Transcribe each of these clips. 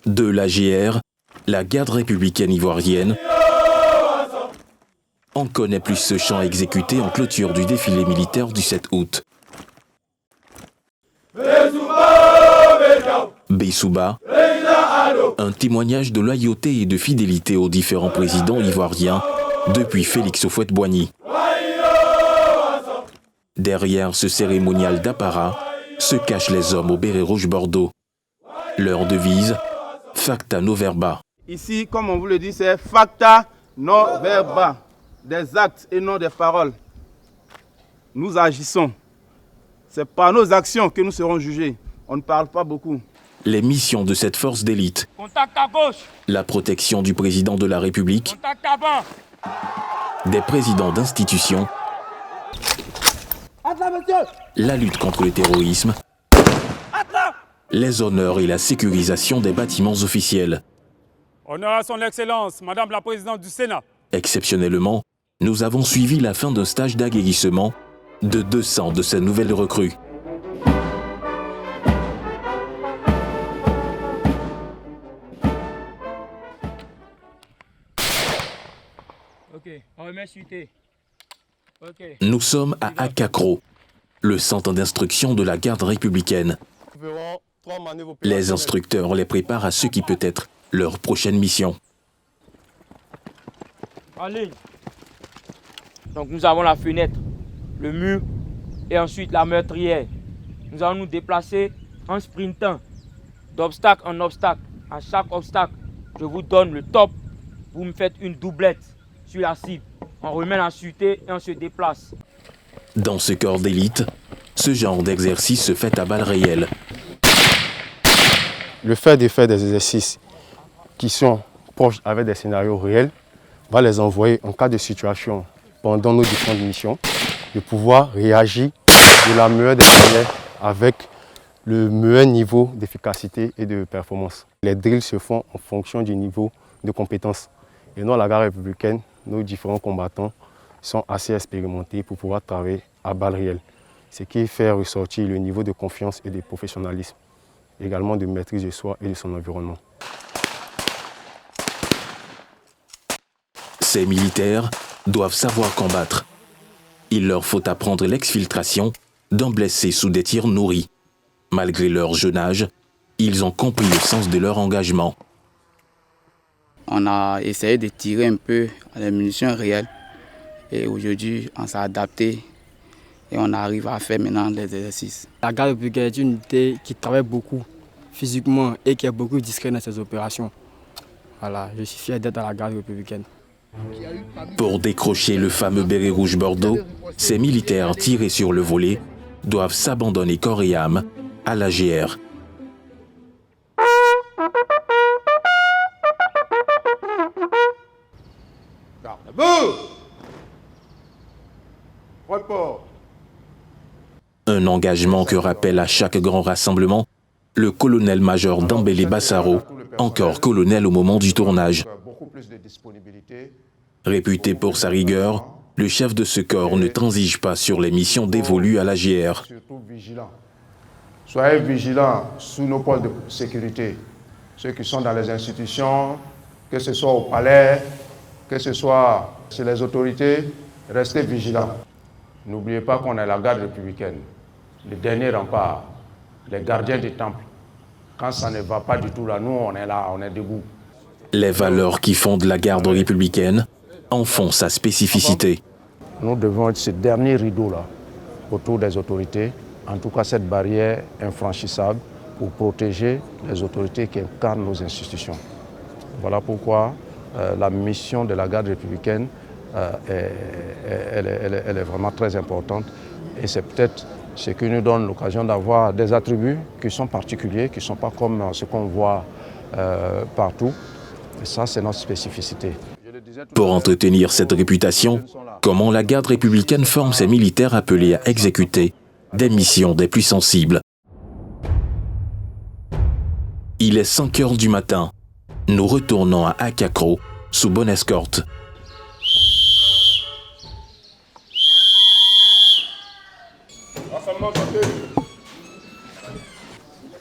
De l'AGR, la garde républicaine ivoirienne, on connaît plus ce chant exécuté en clôture du défilé militaire du 7 août. Bessouba, un témoignage de loyauté et de fidélité aux différents présidents ivoiriens depuis Félix Houphouët-Boigny. Derrière ce cérémonial d'apparat se cachent les hommes au béret rouge bordeaux. Leur devise, facta no verba. Ici, comme on vous le dit, c'est facta no verba, des actes et non des paroles. Nous agissons. C'est par nos actions que nous serons jugés. On ne parle pas beaucoup. Les missions de cette force d'élite. Contact à gauche. La protection du président de la République. Contact à bas. Des présidents d'institutions. La lutte contre le terrorisme. Les honneurs et la sécurisation des bâtiments officiels. Honneur à son Excellence, Madame la Présidente du Sénat. Exceptionnellement, nous avons suivi la fin d'un stage d'aguerrissement de 200 de ces nouvelles recrues. Nous sommes à Akakro, le centre d'instruction de la garde républicaine. Les instructeurs les préparent à ce qui peut être leur prochaine mission. Allez. Donc nous avons la fenêtre, le mur et ensuite la meurtrière. Nous allons nous déplacer en sprintant, d'obstacle en obstacle. À chaque obstacle, je vous donne le top. Vous me faites une doublette sur la cible. On remet la sûreté et on se déplace. Dans ce corps d'élite, ce genre d'exercice se fait à balles réelles. Le fait de faire des exercices qui sont proches avec des scénarios réels va les envoyer en cas de situation pendant nos différentes missions, de pouvoir réagir de la meilleure des manières avec le meilleur niveau d'efficacité et de performance. Les drills se font en fonction du niveau de compétence. Et dans la garde républicaine, nos différents combattants sont assez expérimentés pour pouvoir travailler à balles réelles, ce qui fait ressortir le niveau de confiance et de professionnalisme, également de maîtrise de soi et de son environnement. Ces militaires doivent savoir combattre. Il leur faut apprendre l'exfiltration d'un blessé sous des tirs nourris. Malgré leur jeune âge, ils ont compris le sens de leur engagement. On a essayé de tirer un peu les munitions réelles et aujourd'hui on s'est adapté et on arrive à faire maintenant les exercices. La garde républicaine est une unité qui travaille beaucoup physiquement et qui est beaucoup discrète dans ses opérations. Voilà, je suis fier d'être à la garde républicaine. Pour décrocher le fameux béret rouge bordeaux, ces militaires tirés sur le volet doivent s'abandonner corps et âme à l'AGR. Un engagement que rappelle à chaque grand rassemblement le colonel-major Dambélé Bassaro, encore colonel au moment du tournage. Réputé pour sa rigueur, le chef de ce corps ne transige pas sur les missions dévolues à l'AGR. Soyez vigilants sous nos postes de sécurité, ceux qui sont dans les institutions, que ce soit au palais, que ce soit chez les autorités, restez vigilants. N'oubliez pas qu'on est la garde républicaine, le dernier rempart, les gardiens du temple. Quand ça ne va pas du tout là, nous on est là, on est debout. Les valeurs qui fondent la garde républicaine en font sa spécificité. Nous devons être ce dernier rideau-là autour des autorités, en tout cas cette barrière infranchissable pour protéger les autorités qui incarnent nos institutions. Voilà pourquoi la mission de la garde républicaine elle est vraiment très importante et c'est peut-être ce qui nous donne l'occasion d'avoir des attributs qui sont particuliers, qui ne sont pas comme ce qu'on voit partout. Et ça, c'est notre spécificité. Pour entretenir cette réputation, comment la garde républicaine forme ses militaires appelés à exécuter des missions des plus sensibles. Il est 5 heures du matin. Nous retournons à Akakro sous bonne escorte. Ensemble, santé.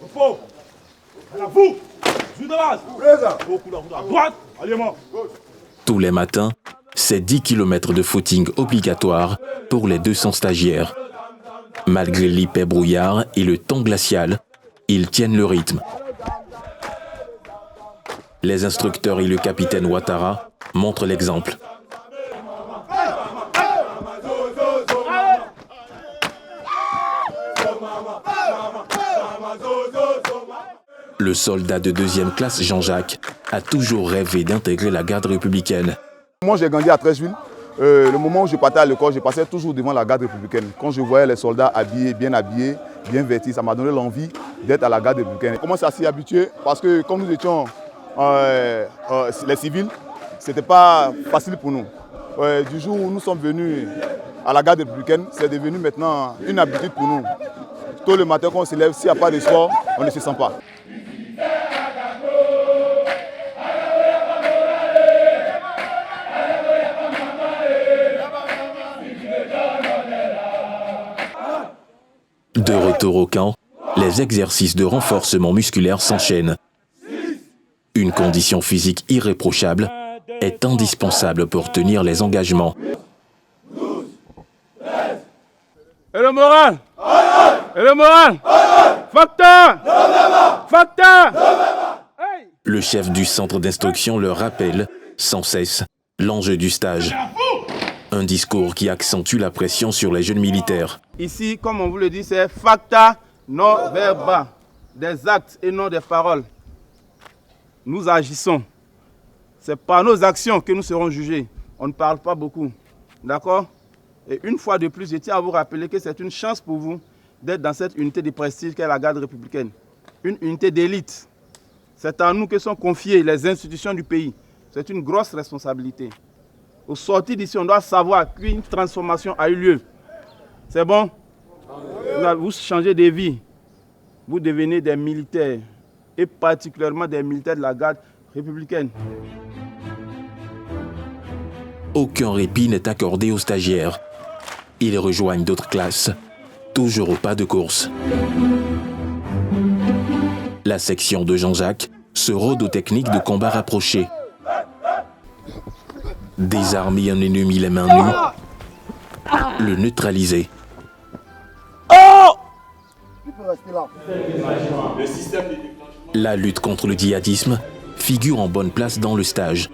Repos. À la boue. Jus de base. Au coup à droite. Alliément. Tous les matins, c'est 10 km de footing obligatoire pour les 200 stagiaires. Malgré l'épais brouillard et le temps glacial, ils tiennent le rythme. Les instructeurs et le capitaine Ouattara montrent l'exemple. Le soldat de 2e classe Jean-Jacques a toujours rêvé d'intégrer la garde républicaine. Moi, j'ai grandi à Treichville. Le moment où je partais à l'école, je passais toujours devant la garde républicaine. Quand je voyais les soldats habillés, bien vêtis, ça m'a donné l'envie d'être à la garde républicaine. J'ai commencé à s'y habituer parce que quand nous étions les civils, ce n'était pas facile pour nous. Du jour où nous sommes venus à la garde républicaine, c'est devenu maintenant une habitude pour nous. Tôt le matin, quand on se lève, s'il n'y a pas de sport, on ne se sent pas. De retour au camp, les exercices de renforcement musculaire s'enchaînent. Une condition physique irréprochable est indispensable pour tenir les engagements. Et le moral? Et le moral? Facteur! Facteur! Le chef du centre d'instruction leur rappelle sans cesse l'enjeu du stage. Un discours qui accentue la pression sur les jeunes militaires. Ici, comme on vous le dit, c'est facta non verba, des actes et non des paroles. Nous agissons. C'est par nos actions que nous serons jugés. On ne parle pas beaucoup. D'accord? Et une fois de plus, je tiens à vous rappeler que c'est une chance pour vous d'être dans cette unité de prestige qu'est la garde républicaine. Une unité d'élite. C'est à nous que sont confiées les institutions du pays. C'est une grosse responsabilité. Au sortir d'ici, on doit savoir qu'une transformation a eu lieu. C'est bon? Vous changez de vie. Vous devenez des militaires. Et particulièrement des militaires de la garde républicaine. Aucun répit n'est accordé aux stagiaires. Ils rejoignent d'autres classes, toujours au pas de course. La section de Jean-Jacques se rôde aux techniques de combat rapproché. Désarmer un ennemi les mains nues, le neutraliser. La lutte contre le djihadisme figure en bonne place dans le stage.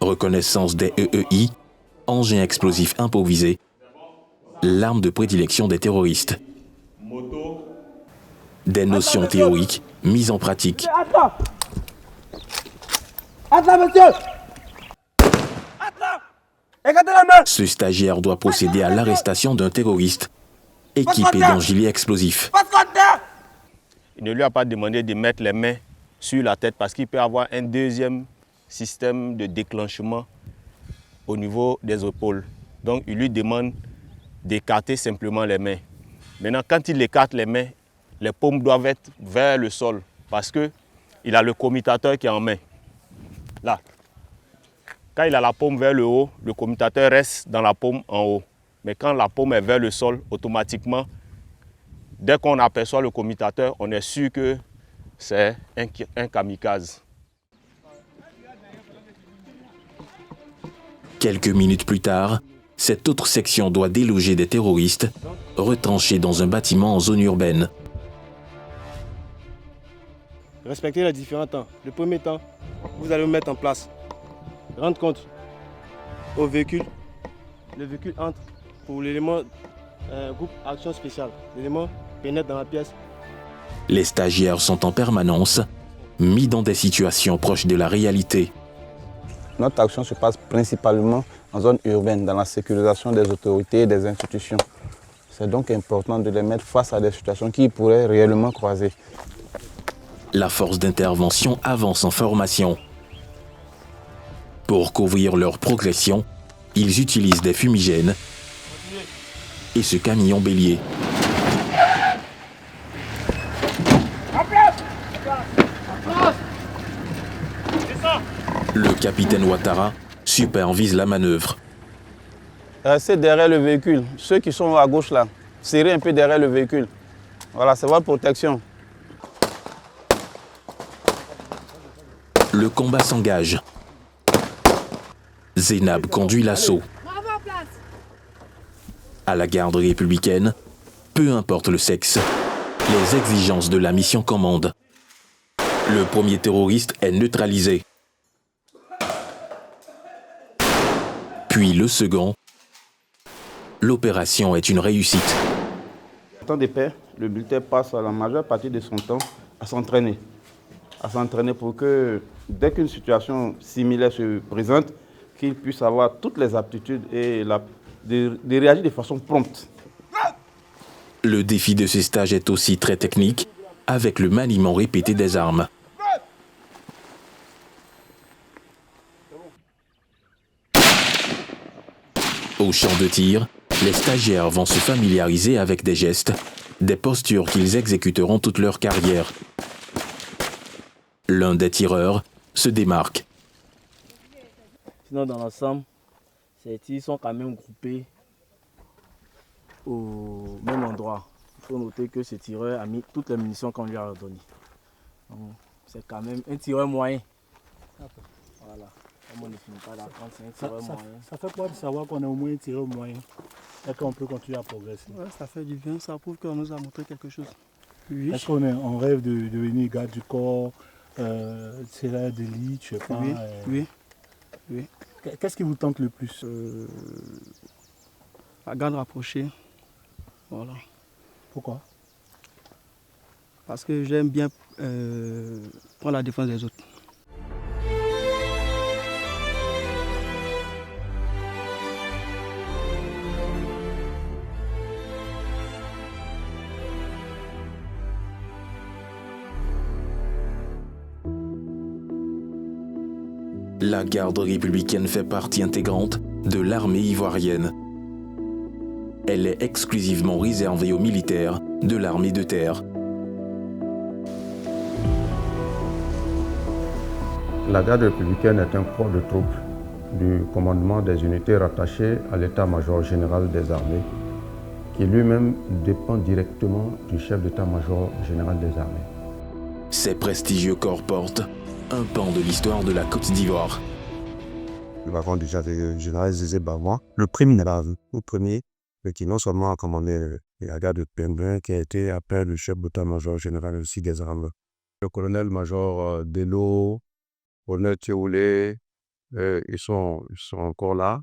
Reconnaissance des EEI, engins explosifs improvisés, l'arme de prédilection des terroristes. Des notions théoriques mises en pratique. Ce stagiaire doit procéder à l'arrestation d'un terroriste équipé d'un gilet explosif. Il ne lui a pas demandé de mettre les mains sur la tête parce qu'il peut avoir un deuxième système de déclenchement au niveau des épaules. Donc il lui demande d'écarter simplement les mains. Maintenant, quand il écarte les mains, les paumes doivent être vers le sol parce qu'il a le commutateur qui est en main. Là. Quand il a la paume vers le haut, le commutateur reste dans la paume en haut. Mais quand la paume est vers le sol, automatiquement, dès qu'on aperçoit le commutateur, on est sûr que c'est un kamikaze. Quelques minutes plus tard, cette autre section doit déloger des terroristes retranchés dans un bâtiment en zone urbaine. Respectez les différents temps. Le premier temps, vous allez vous mettre en place. Rendre compte au véhicule. Le véhicule entre pour l'élément groupe action spéciale. L'élément pénètre dans la pièce. Les stagiaires sont en permanence mis dans des situations proches de la réalité. Notre action se passe principalement en zone urbaine, dans la sécurisation des autorités et des institutions. C'est donc important de les mettre face à des situations qui pourraient réellement croiser. La force d'intervention avance en formation. Pour couvrir leur progression, ils utilisent des fumigènes et ce camion bélier. Le capitaine Ouattara supervise la manœuvre. Restez derrière le véhicule. Ceux qui sont à gauche là, serrer un peu derrière le véhicule. Voilà, c'est votre protection. Le combat s'engage. Zénab conduit l'assaut. À la garde républicaine, peu importe le sexe, les exigences de la mission commandent. Le premier terroriste est neutralisé. Puis le second. L'opération est une réussite. En temps de paix, le militaire passe la majeure partie de son temps à s'entraîner. Pour que, dès qu'une situation similaire se présente, qu'il puisse avoir toutes les aptitudes et de réagir de façon prompte. Le défi de ce stage est aussi très technique, avec le maniement répété des armes. Au champ de tir, les stagiaires vont se familiariser avec des gestes, des postures qu'ils exécuteront toute leur carrière. L'un des tireurs se démarque. Sinon, dans l'ensemble, ces tirs sont quand même groupés au même endroit. Il faut noter que ce tireur a mis toutes les munitions qu'on lui a données. C'est quand même un tireur moyen. Voilà. Comme on ne finit pas d'apprendre, c'est un tireur moyen. Ça fait quoi de savoir qu'on est au moins un tireur moyen et qu'on peut continuer à progresser? Ouais, ça fait du bien, ça prouve qu'on nous a montré quelque chose. Oui. Est-ce qu'on rêve de devenir garde du corps, tireur d'élite, je sais pas? Oui. Qu'est-ce qui vous tente le plus? La garde rapprochée. Voilà. Pourquoi? Parce que j'aime bien prendre la défense des autres. La garde républicaine fait partie intégrante de l'armée ivoirienne. Elle est exclusivement réservée aux militaires de l'armée de terre. La garde républicaine est un corps de troupes du commandement des unités rattachées à l'état-major général des armées, qui lui-même dépend directement du chef d'état-major général des armées. Ces prestigieux corps portent un pan de l'histoire de la Côte d'Ivoire. Nous avons déjà le général Zézé Bavois, le premier, qui non seulement a commandé la garde de Pembin, qui a été après le chef d'état-major général aussi des armées. Le colonel-major Delo, le colonel Théoulé, ils sont encore là.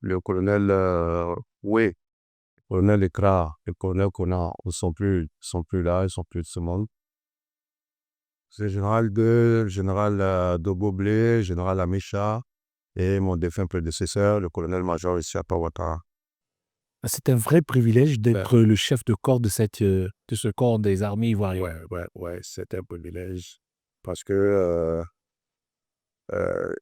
Le colonel Oué, le colonel Ekra, le colonel Kona, ils ne sont plus là, ils ne sont plus de ce monde. C'est le général Gueux, le général Doboblé, le général Amécha et mon défunt prédécesseur, le colonel-major Issapa Ouattara. C'est un vrai privilège d'être le chef de corps de ce corps des armées ivoiriennes. Oui, c'est un privilège parce que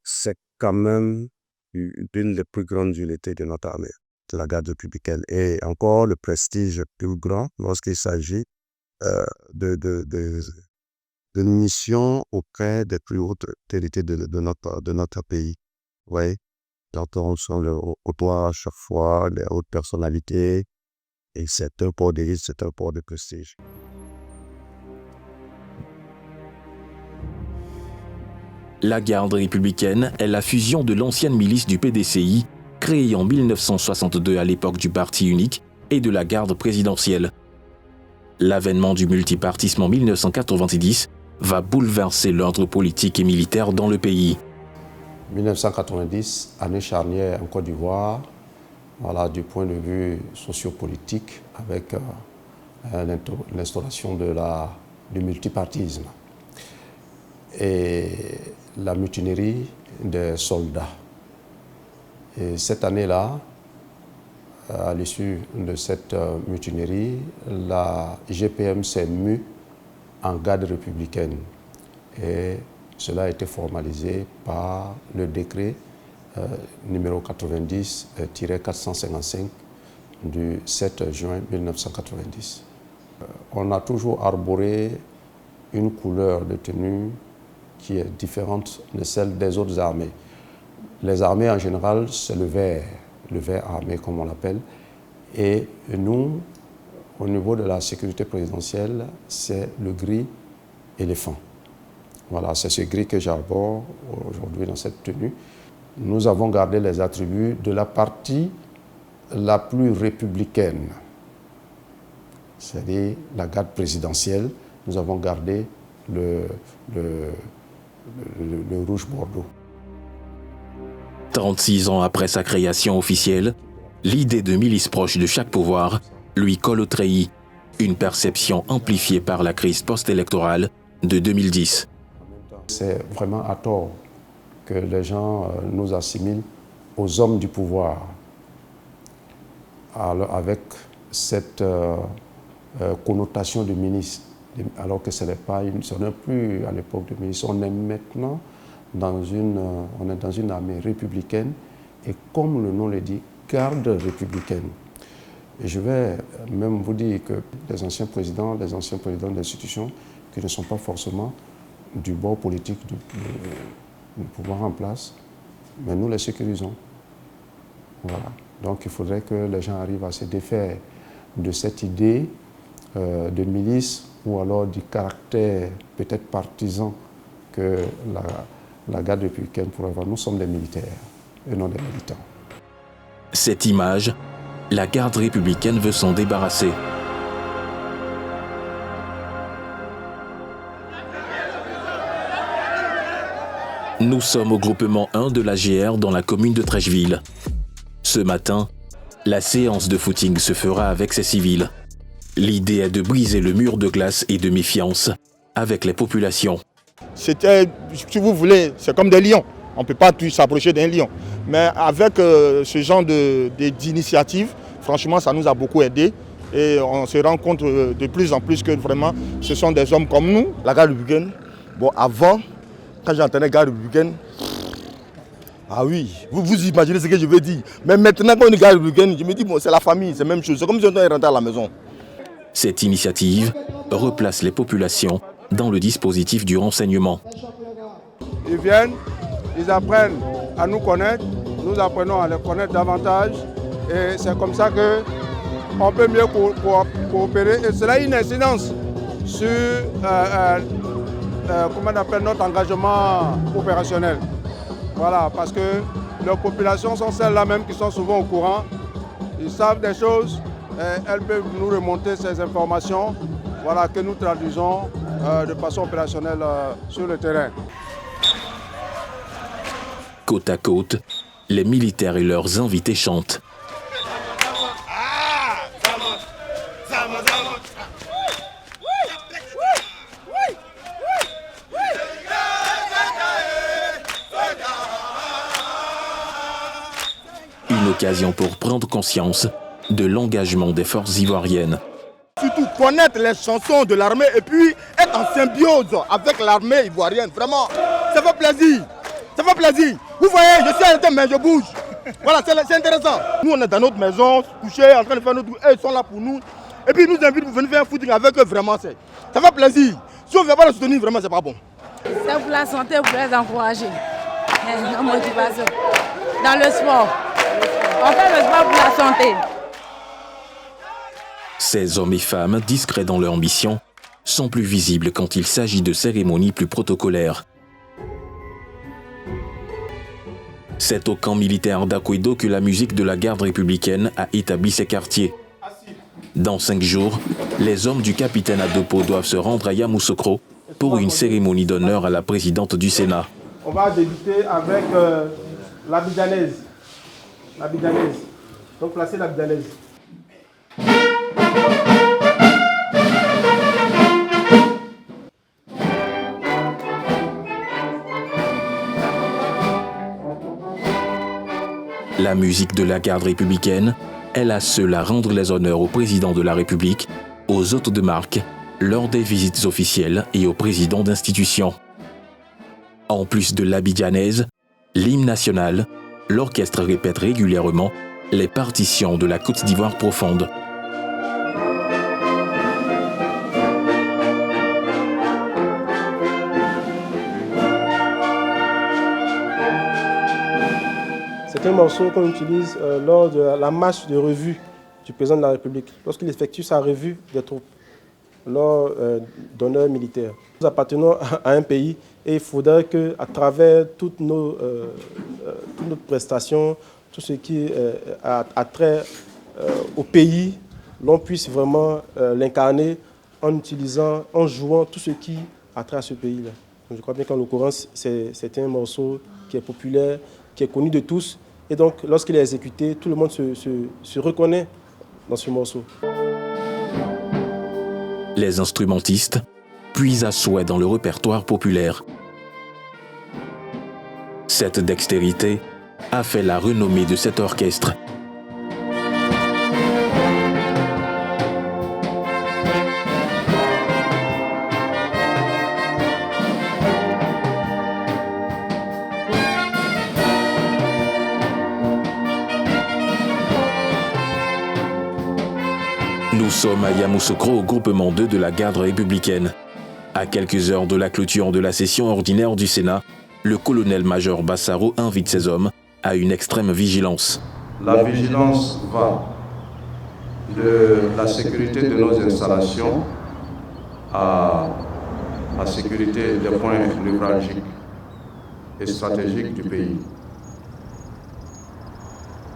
c'est quand même une des plus grandes unités de notre armée, de la garde républicaine. Et encore le prestige plus grand lorsqu'il s'agit de mission auprès des plus hautes autorités de notre pays. Oui. Quand on côtoie à chaque fois les hautes personnalités, et c'est un port d'élite, c'est un port de prestige. La garde républicaine est la fusion de l'ancienne milice du PDCI, créée en 1962 à l'époque du parti unique, et de la garde présidentielle. L'avènement du multipartisme en 1990 va bouleverser l'ordre politique et militaire dans le pays. 1990, année charnière en Côte d'Ivoire, voilà, du point de vue sociopolitique, avec l'instauration du multipartisme et la mutinerie des soldats. Et cette année-là, à l'issue de cette mutinerie, la GPM s'est mue en garde républicaine. Et cela a été formalisé par le décret numéro 90-455 du 7 juin 1990. On a toujours arboré une couleur de tenue qui est différente de celle des autres armées. Les armées en général, c'est le vert armé comme on l'appelle. Et nous, au niveau de la sécurité présidentielle, c'est le gris éléphant. Voilà, c'est ce gris que j'arbore aujourd'hui dans cette tenue. Nous avons gardé les attributs de la partie la plus républicaine, c'est-à-dire la garde présidentielle. Nous avons gardé le rouge bordeaux. 36 ans après sa création officielle, l'idée de milice proche de chaque pouvoir lui colle au treillis, une perception amplifiée par la crise post-électorale de 2010. C'est vraiment à tort que les gens nous assimilent aux hommes du pouvoir, avec cette connotation de ministre, alors que ce n'est plus à l'époque de ministre. On est maintenant dans une armée républicaine et, comme le nom le dit, garde républicaine. Et je vais même vous dire que les anciens présidents d'institutions qui ne sont pas forcément du bord politique du pouvoir en place, mais nous les sécurisons. Voilà. Donc il faudrait que les gens arrivent à se défaire de cette idée de milice ou alors du caractère peut-être partisan que la garde républicaine pourrait avoir. Nous sommes des militaires et non des militants. Cette image, la garde républicaine veut s'en débarrasser. Nous sommes au groupement 1 de l'AGR dans la commune de Trècheville. Ce matin, la séance de footing se fera avec ces civils. L'idée est de briser le mur de glace et de méfiance avec les populations. C'était, si vous voulez, c'est comme des lions. On ne peut pas tous s'approcher d'un lion. Mais avec ce genre d'initiative, franchement, ça nous a beaucoup aidé. Et on se rend compte de plus en plus que vraiment, ce sont des hommes comme nous. La garde républicaine, bon, avant, quand j'entendais garde républicaine, ah oui, vous imaginez ce que je veux dire. Mais maintenant, quand on est garde républicaine, je me dis, bon, c'est la famille, c'est la même chose. C'est comme si on est rentré à la maison. Cette initiative replace les populations dans le dispositif du renseignement. Ils viennent, ils apprennent à nous connaître, nous apprenons à les connaître davantage. Et c'est comme ça qu'on peut mieux coopérer. Et cela a une incidence sur comment on appelle notre engagement opérationnel. Voilà, parce que les populations sont celles-là même qui sont souvent au courant. Ils savent des choses, elles peuvent nous remonter ces informations, voilà, que nous traduisons de façon opérationnelle sur le terrain. Côte à côte, les militaires et leurs invités chantent. Une occasion pour prendre conscience de l'engagement des forces ivoiriennes. Surtout connaître les chansons de l'armée et puis être en symbiose avec l'armée ivoirienne. Vraiment, ça fait plaisir. Ça fait plaisir. Vous voyez, je suis arrêté mais je bouge. Voilà, c'est intéressant. Nous, on est dans notre maison, couchés, en train de faire notre truc. Ils sont là pour nous. Et puis, ils nous invitent pour venir faire un footing avec eux. Vraiment, ça fait plaisir. Si on ne vient pas le soutenir, vraiment, c'est pas bon. C'est pour la santé, pour les encourager. La motivation. Dans le sport. On fait le sport pour la santé. Ces hommes et femmes, discrets dans leur mission, sont plus visibles quand il s'agit de cérémonies plus protocolaires. C'est au camp militaire d'Akwedo que la musique de la garde républicaine a établi ses quartiers. Dans 5 jours, les hommes du capitaine Adopo doivent se rendre à Yamoussoukro pour une cérémonie d'honneur à la présidente du Sénat. On va débuter avec l'abidjanaise. Donc placez l'abidjanaise. La musique de la garde républicaine est la seule à rendre les honneurs au président de la République, aux hôtes de marque, lors des visites officielles et aux présidents d'institutions. En plus de l'abidjanaise, l'hymne national, l'orchestre répète régulièrement les partitions de la Côte d'Ivoire profonde. C'est un morceau qu'on utilise lors de la marche de revue du président de la République lorsqu'il effectue sa revue des troupes lors d'honneurs militaires. Nous appartenons à un pays et il faudrait qu'à travers toutes nos prestations, tout ce qui a trait au pays, l'on puisse vraiment l'incarner en utilisant, en jouant tout ce qui a trait à ce pays-là. Je crois bien qu'en l'occurrence, c'est un morceau qui est populaire, qui est connu de tous. Et donc, lorsqu'il est exécuté, tout le monde se reconnaît dans ce morceau. Les instrumentistes puisent à souhait dans le répertoire populaire. Cette dextérité a fait la renommée de cet orchestre. Nous sommes à Yamoussoukro, au groupement 2 de la garde républicaine. À quelques heures de la clôture de la session ordinaire du Sénat, le colonel-major Bassaro invite ses hommes à une extrême vigilance. La vigilance va de la sécurité de nos installations à la sécurité des points névralgiques et stratégiques du pays.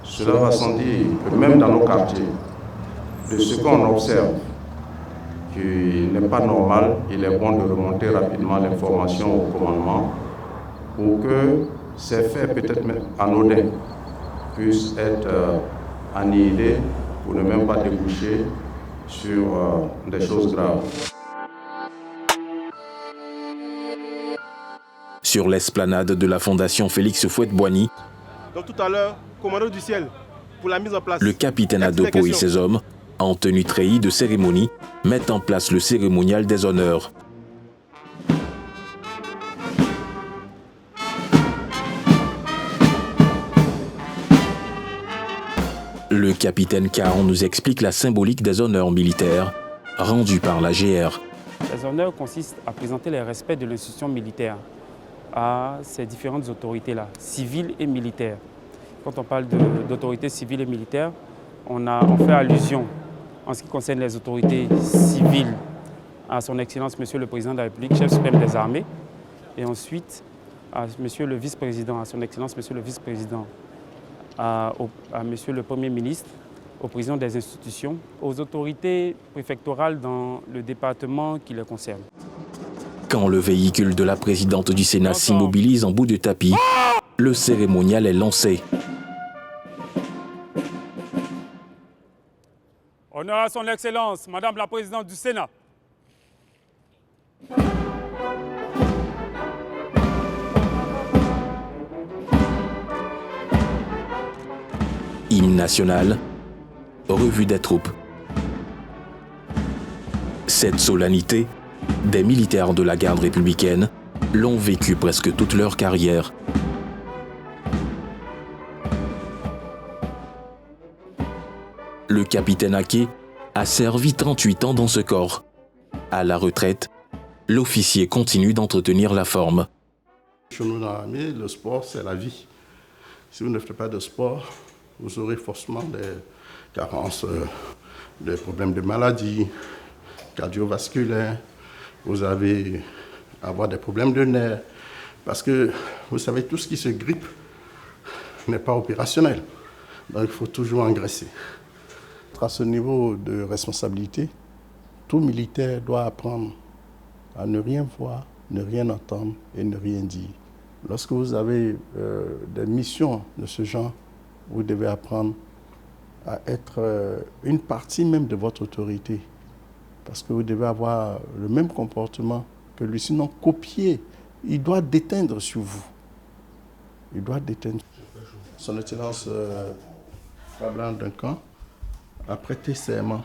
Cela va sans dire que même dans nos quartiers, de ce qu'on observe qui n'est pas normal, il est bon de remonter rapidement l'information au commandement pour que ces faits peut-être même anodins puissent être annihilés pour ne même pas déboucher sur des choses graves. Sur l'esplanade de la Fondation Félix Houphouët-Boigny, donc tout à l'heure, commandant du ciel, pour la mise en place. Le capitaine Adopo et ses hommes, en tenue treillie de cérémonie, mettent en place le cérémonial des honneurs. Le capitaine Caron nous explique la symbolique des honneurs militaires rendus par la GR. Les honneurs consistent à présenter les respects de l'institution militaire à ces différentes autorités-là, civiles et militaires. Quand on parle d'autorités civiles et militaires, on fait allusion en ce qui concerne les autorités civiles à son Excellence Monsieur le Président de la République, chef suprême des armées, et ensuite à Monsieur le Vice-président, à son Excellence Monsieur le Vice-président, à Monsieur le Premier ministre, au président des institutions, aux autorités préfectorales dans le département qui les concerne. Quand le véhicule de la présidente du Sénat s'immobilise en bout de tapis, le cérémonial est lancé. Honneur à son Excellence, Madame la Présidente du Sénat. Hymne national, revue des troupes. Cette solennité, des militaires de la garde républicaine l'ont vécue presque toute leur carrière. Le capitaine Aké a servi 38 ans dans ce corps. À la retraite, l'officier continue d'entretenir la forme. Chez nous dans l'armée, le sport, c'est la vie. Si vous ne faites pas de sport, vous aurez forcément des carences, des problèmes de maladie cardiovasculaires. Vous allez avoir des problèmes de nerfs. Parce que, vous savez, tout ce qui se grippe n'est pas opérationnel. Donc, il faut toujours engraisser. À ce niveau de responsabilité, tout militaire doit apprendre à ne rien voir, ne rien entendre et ne rien dire. Lorsque vous avez des missions de ce genre, vous devez apprendre à être une partie même de votre autorité. Parce que vous devez avoir le même comportement que lui, sinon copier, il doit déteindre sur vous. Il doit déteindre. Son Excellence Fabien Duncan a prêté serment.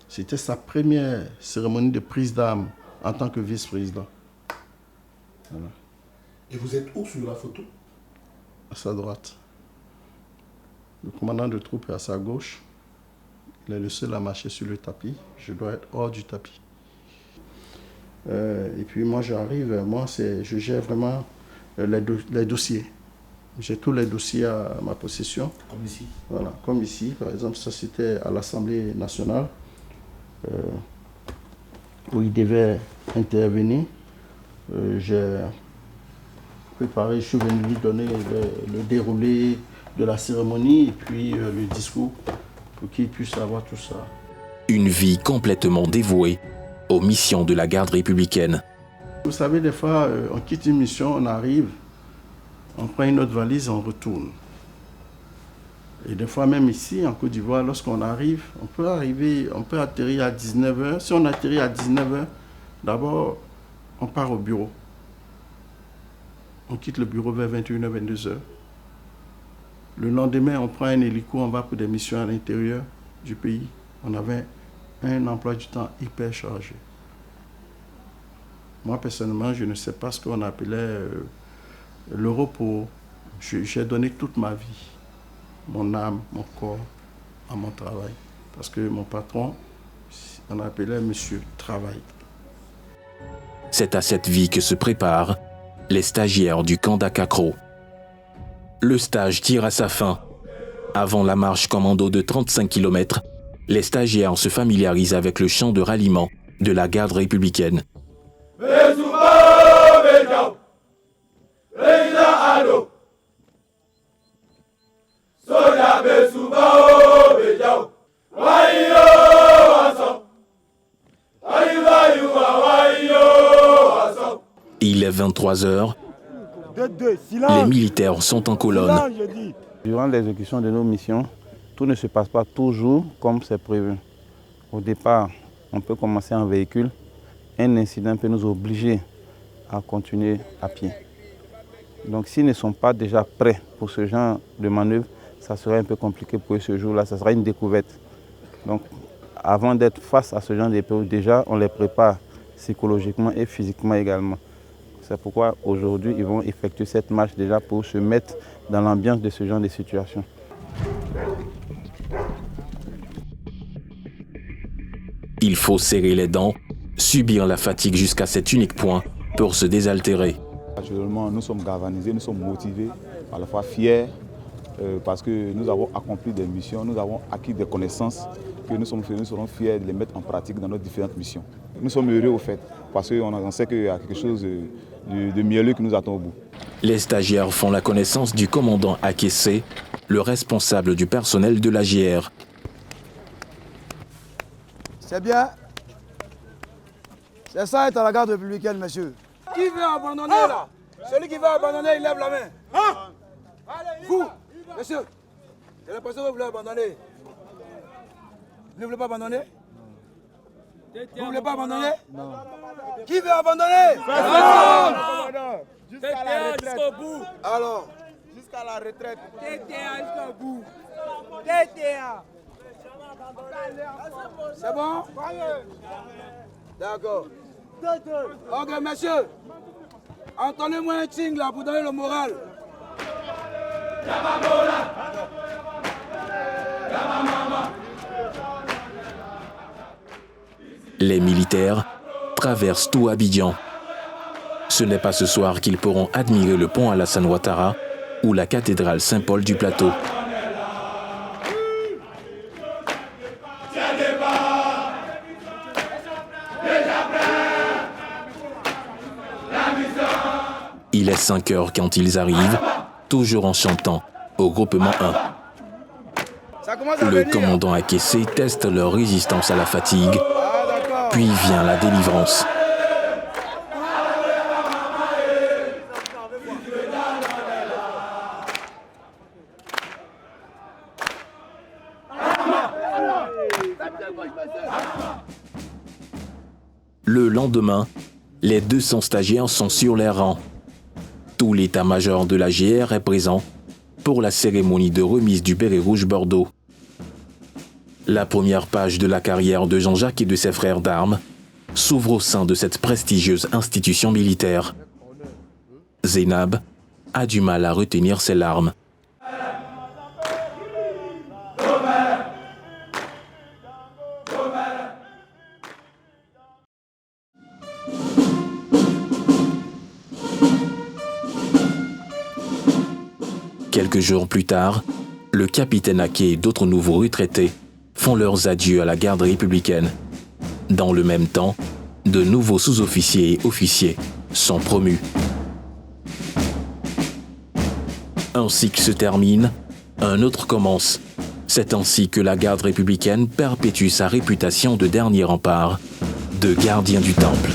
C'était sa première cérémonie de prise d'armes en tant que vice-président. Voilà. Et vous êtes où sur la photo? À sa droite. Le commandant de troupes est à sa gauche. Il est le seul à marcher sur le tapis. Je dois être hors du tapis. Et puis moi j'arrive, je gère vraiment les dossiers. J'ai tous les dossiers à ma possession. Comme ici. Voilà, comme ici, par exemple, ça c'était à l'Assemblée nationale, où il devait intervenir. J'ai préparé, je suis venu lui donner le déroulé de la cérémonie et puis le discours pour qu'il puisse savoir tout ça. Une vie complètement dévouée aux missions de la garde républicaine. Vous savez, des fois, on quitte une mission, on arrive, on prend une autre valise et on retourne. Et des fois, même ici, en Côte d'Ivoire, lorsqu'on arrive, on peut atterrir à 19h. Si on atterrit à 19h, d'abord, on part au bureau. On quitte le bureau vers 21h, 22h. Le lendemain, on prend un hélico, on va pour des missions à l'intérieur du pays. On avait un emploi du temps hyper chargé. Moi, personnellement, je ne sais pas ce qu'on appelait le repos. J'ai donné toute ma vie, mon âme, mon corps, à mon travail. Parce que mon patron, on appelait Monsieur Travail. C'est à cette vie que se préparent les stagiaires du camp d'Akakro. Le stage tire à sa fin. Avant la marche commando de 35 km, les stagiaires se familiarisent avec le chant de ralliement de la garde républicaine. Il est 23h. Les militaires sont en colonne. Durant l'exécution de nos missions, tout ne se passe pas toujours comme c'est prévu. Au départ, on peut commencer en véhicule. Un incident peut nous obliger à continuer à pied. Donc s'ils ne sont pas déjà prêts pour ce genre de manœuvre, ça serait un peu compliqué pour eux ce jour-là, ça sera une découverte. Donc avant d'être face à ce genre d'épreuve, déjà on les prépare psychologiquement et physiquement également. C'est pourquoi aujourd'hui ils vont effectuer cette marche déjà pour se mettre dans l'ambiance de ce genre de situation. Il faut serrer les dents, subir la fatigue jusqu'à cet unique point pour se désaltérer. Actuellement, nous sommes galvanisés, nous sommes motivés, à la fois fiers, parce que nous avons accompli des missions, nous avons acquis des connaissances que nous serons fiers de les mettre en pratique dans nos différentes missions. Nous sommes heureux au fait, parce qu'on sait qu'il y a quelque chose de mielleux qui nous attend au bout. Les stagiaires font la connaissance du commandant Akessé, le responsable du personnel de l'AGR. C'est bien. C'est ça être à la garde républicaine, monsieur. Qui veut abandonner là? Celui qui veut abandonner, il lève la main. Vous, monsieur, j'ai l'impression que vous voulez abandonner. Vous ne voulez pas abandonner? Vous ne voulez pas abandonner? Non. Qui veut abandonner? Jusqu'à la retraite. Jusqu'au bout. Alors, Jusqu'à la retraite. TTA jusqu'au bout. TTA. C'est bon? D'accord. Ok, messieurs. Entendez-moi un ting là pour donner le moral. Les militaires traversent tout Abidjan. Ce n'est pas ce soir qu'ils pourront admirer le pont Alassane Ouattara ou la cathédrale Saint-Paul du Plateau. Il est 5 heures quand ils arrivent, toujours en chantant, au groupement 1. Le commandant Akessé teste leur résistance à la fatigue, puis vient la délivrance. Le lendemain, les 200 stagiaires sont sur les rangs. Tout l'état-major de l'AGR est présent pour la cérémonie de remise du béret rouge Bordeaux. La première page de la carrière de Jean-Jacques et de ses frères d'armes s'ouvre au sein de cette prestigieuse institution militaire. Zénab a du mal à retenir ses larmes. Quelques jours plus tard, le capitaine Aké et d'autres nouveaux retraités font leurs adieux à la garde républicaine. Dans le même temps, de nouveaux sous-officiers et officiers sont promus. Un cycle se termine, un autre commence. C'est ainsi que la garde républicaine perpétue sa réputation de dernier rempart, de gardien du temple.